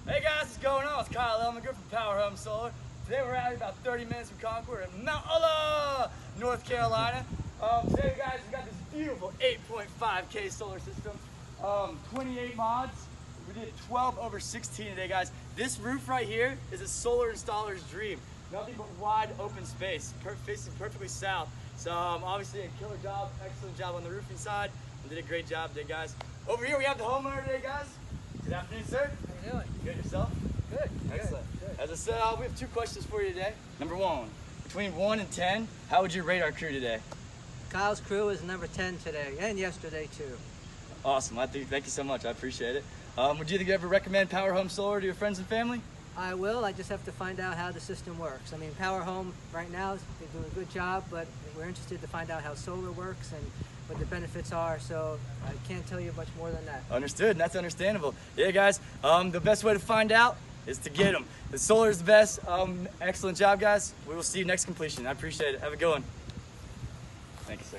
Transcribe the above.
Hey guys, what's going on? It's Kyle Elminger from Powerhome Solar. Today we're out here about 30 minutes from Concord in Mount Ola, North Carolina. Today guys, we got this beautiful 8.5K solar system, 28 mods. We did 12 over 16 today, guys. This roof right here is a solar installer's dream. Nothing but wide open space, facing perfectly south. So obviously a killer job, excellent job on the roofing side. And did a great job today, guys. Over here we have the homeowner today, guys. Good afternoon, sir. How you doing? Good, yourself? Good. Excellent. Good. As I said, we have two questions for you today. Number one, between 1 and 10, how would you rate our crew today? Kyle's crew is number 10 today and yesterday too. Awesome. Thank you so much. I appreciate it. Would you ever recommend Powerhome Solar to your friends and family? I will. I just have to find out how the system works. I mean, Powerhome right now, they do a good job, but we're interested to find out how solar works and what the benefits are, so I can't tell you much more than that. Understood, and that's understandable. Yeah, guys, the best way to find out is to get them. The solar is the best. Excellent job, guys. We will see you next completion. I appreciate it. Have a good one. Thank you, sir.